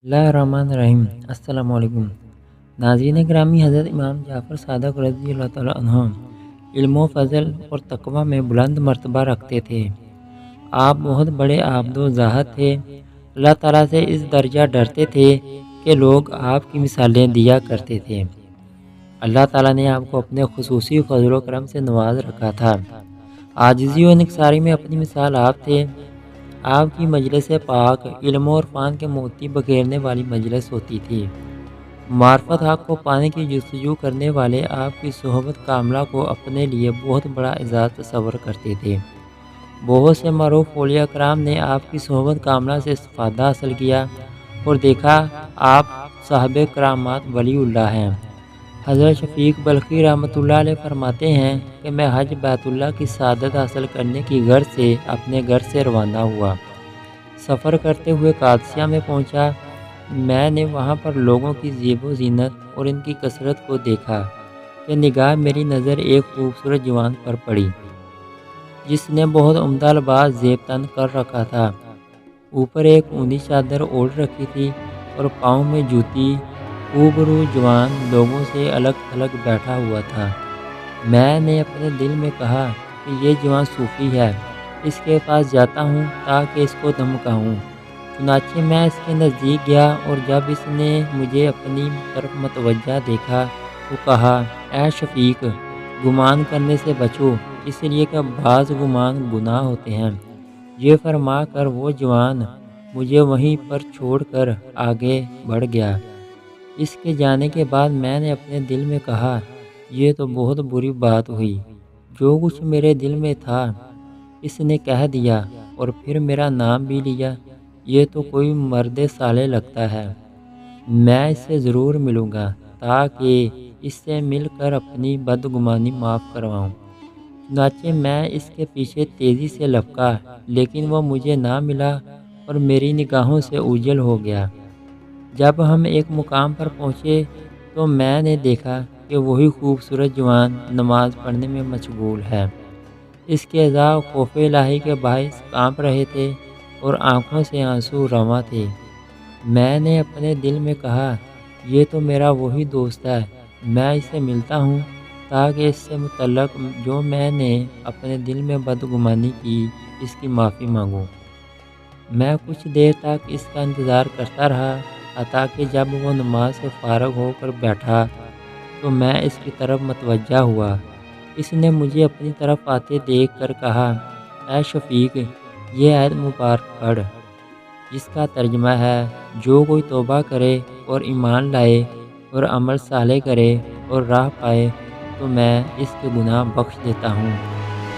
बिस्मिल्लाहिर्रहमानिर्रहीम। अस्सलाम वालेकुम। नाज़रीन ग्रामी, हज़रत इमाम जाफ़र सादिक़ रज़ियल्लाहु तआला अन्हु इल्म फ़ज़ल और तक़वा में बुलंद मर्तबा रखते थे। आप बहुत बड़े आबदो ज़ाहद थे। अल्लाह ताला से इस दर्जा डरते थे कि लोग आपकी मिसालें दिया करते थे। अल्लाह ताला ने आपको अपने खुसूसी फ़ज़ल व करम से नवाज रखा था। आजिज़ी और निकसारी में अपनी मिसाल आप थे। आपकी मजलिस पाक इल्म और फ़ान के मोती बखेरने वाली मजलिस होती थी। मार्फत हक़ को पाने की जस्तजू करने वाले आपकी सोहबत कामला को अपने लिए बहुत बड़ा एजाज़ तस्वर करते थे। बहुत से मरूफ औलिया कराम ने आपकी सोहबत कामला से इस्तिफ़ादा हासिल किया और देखा आप साहिब करामात वलीउल्लाह हैं। हज़रत शफ़ीक बल्खी रहमतुल्लाह अलैह फरमाते हैं कि मैं हज बैतुल्लाह की सादत हासिल करने की गर्ज से अपने घर से रवाना हुआ। सफ़र करते हुए कादसिया में पहुंचा। मैंने वहां पर लोगों की ज़ीबो ज़ीनत और इनकी कसरत को देखा कि निगाह मेरी नज़र एक खूबसूरत जवान पर पड़ी, जिसने बहुत उम्दा लिबास ज़ेब तन कर रखा था। ऊपर एक ऊनी चादर ओढ़ रखी थी और पाँव में जूती। खूबरू जवान लोगों से अलग थलग बैठा हुआ था। मैंने अपने दिल में कहा कि ये जवान सूफ़ी है, इसके पास जाता हूँ ताकि इसको धमकाऊँ। चुनाचे मैं इसके नज़दीक गया और जब इसने मुझे अपनी तरफ मतवज्जा देखा तो कहा, ऐ शफ़ीक, गुमान करने से बचो, इसलिए कि बाज़ गुमान गुनाह होते हैं। ये फरमा कर वो जवान मुझे वहीं पर छोड़कर आगे बढ़ गया। इसके जाने के बाद मैंने अपने दिल में कहा, ये तो बहुत बुरी बात हुई। जो कुछ मेरे दिल में था इसने कह दिया और फिर मेरा नाम भी लिया। ये तो कोई मर्द साले लगता है। मैं इससे ज़रूर मिलूँगा ताकि इससे मिलकर अपनी बदगुमानी माफ़ करवाऊँ। चुनाचे मैं इसके पीछे तेज़ी से लपका, लेकिन वह मुझे ना मिला और मेरी निगाहों से ओझल हो गया। जब हम एक मुकाम पर पहुँचे तो मैंने देखा कि वही खूबसूरत जवान नमाज पढ़ने में मशगूल है। इसके अज़ा खौफ इलाही के बाइस काँप रहे थे और आँखों से आंसू रवां थे। मैंने अपने दिल में कहा, ये तो मेरा वही दोस्त है, मैं इससे मिलता हूँ ताकि इससे मुतल्लक जो मैंने अपने दिल में बदगुमानी की इसकी माफ़ी मांगूँ। मैं कुछ देर तक इसका इंतज़ार करता रहा, हत्ता कि जब वो नमाज से फ़ारग होकर बैठा तो मैं इसकी तरफ मतवज्जा हुआ। इसने मुझे अपनी तरफ आते देख कर कहा, ऐ शफ़ीक, ये आयत मुबारक पढ़, जिसका तर्जमा है, जो कोई तौबा करे और ईमान लाए और अमल साले करे और राह पाए तो मैं इसके गुनाह बख्श देता हूँ।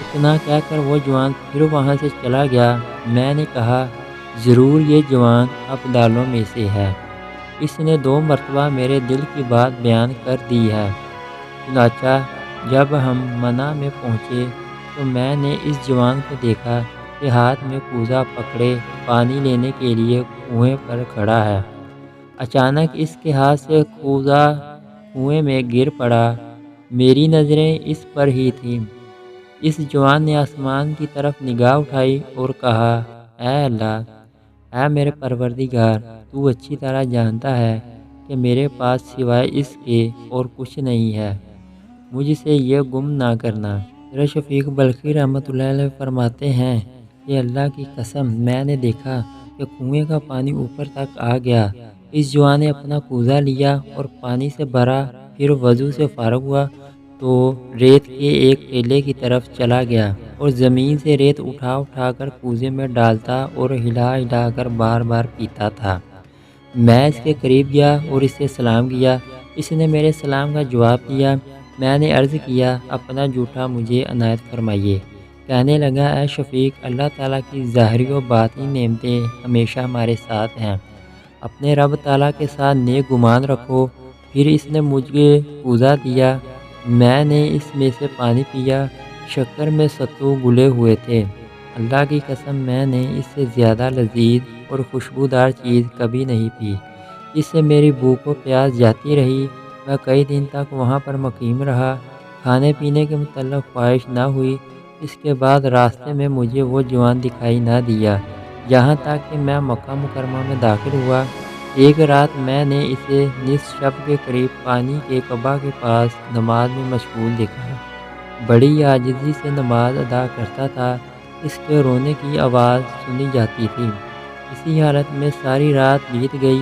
इतना कहकर वो जवान फिर वहाँ से चला गया। मैंने कहा, ज़रूर ये जवान अब्दालों में से है। इसने 2 मरतबा मेरे दिल की बात बयान कर दी है। चुनाचा जब हम मना में पहुँचे तो मैंने इस जवान को देखा कि हाथ में कूज़ा पकड़े पानी लेने के लिए कुएं पर खड़ा है। अचानक इसके हाथ से कूज़ा कुएं में गिर पड़ा। मेरी नज़रें इस पर ही थीं। इस जवान ने आसमान की तरफ निगाह उठाई और कहा, ऐ अल्लाह, ऐ मेरे परवरदिगार, तू अच्छी तरह जानता है कि मेरे पास सिवाय इसके और कुछ नहीं है। मुझसे ये गुम ना करना। मेरा शफ़ीक बल्खी रहमतुल्लाह अलैह फरमाते हैं कि अल्लाह की कसम, मैंने देखा कि कुएं का पानी ऊपर तक आ गया। इस जवान ने अपना कूज़ा लिया और पानी से भरा, फिर वज़ू से फ़ारग हुआ तो रेत के एक टेले की तरफ चला गया और ज़मीन से रेत उठा उठा कर कूज़े में डालता और हिला हिला कर बार बार पीता था। मैं इसके करीब गया और इससे सलाम किया। इसने मेरे सलाम का जवाब दिया। मैंने अर्ज़ किया, अपना जूठा मुझे अनायत फरमाइए। कहने लगा, ऐ शफ़ीक, अल्लाह ताला की ज़ाहिरी व बातिनी नेमतें हमेशा हमारे साथ हैं। अपने रब ताला के साथ नेक गुमान रखो। फिर इसने मुझे कूज़ा दिया। मैंने इसमें से पानी पिया। शक्कर में सत्तू घुले हुए थे। अल्लाह की कसम, मैंने इससे ज़्यादा लजीज और खुशबूदार चीज़ कभी नहीं पी। इससे मेरी भूख व प्यास जाती रही। मैं कई दिन तक वहाँ पर मुकीम रहा। खाने पीने के मुतल्लक़ ख्वाहिश ना हुई। इसके बाद रास्ते में मुझे वो जवान दिखाई ना दिया। यहाँ तक कि मैं मक्का मुकरमा में दाखिल हुआ ایک رات میں نے اسے نصف شب کے قریب پانی کے قبا کے پاس نماز میں مشغول دیکھا۔ بڑی عاجزی سے نماز ادا کرتا تھا، اس کے رونے کی آواز سنی جاتی تھی۔ اسی حالت میں ساری رات بیت گئی۔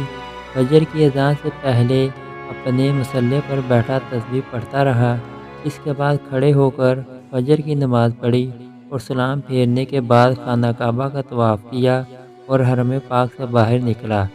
فجر کی اذان سے پہلے اپنے مصلے پر بیٹھا تسبیح پڑھتا رہا، اس کے بعد کھڑے ہو کر فجر کی نماز پڑھی اور سلام پھیرنے کے بعد خانہ کعبہ کا طواف کیا اور حرم پاک سے باہر نکلا۔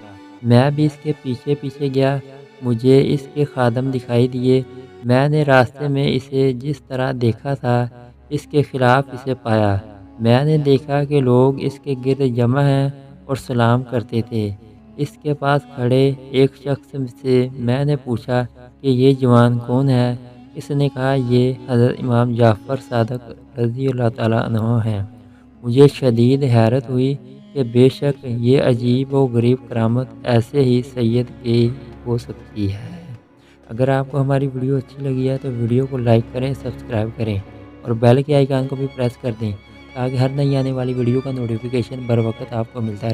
میں بھی اس کے پیچھے پیچھے گیا۔ مجھے اس کے خادم دکھائی دیے۔ میں نے راستے میں اسے جس طرح دیکھا تھا اس کے خلاف اسے پایا۔ میں نے دیکھا کہ لوگ اس کے گرد جمع ہیں اور سلام کرتے تھے۔ اس کے پاس کھڑے ایک شخص سے میں نے پوچھا کہ یہ جوان کون ہے؟ اس نے کہا یہ حضرت امام جعفر صادق رضی اللہ تعالیٰ عنہ ہیں۔ مجھے شدید حیرت ہوئی کہ بے شک یہ عجیب و غریب کرامت ایسے ہی سید کی ہو سکتی ہے۔ اگر آپ کو ہماری ویڈیو اچھی لگی ہے تو ویڈیو کو لائک کریں، سبسکرائب کریں اور بیل کے آئیکن کو بھی پریس کر دیں تاکہ ہر نئی آنے والی ویڈیو کا نوٹیفیکیشن بر وقت آپ کو ملتا رہے۔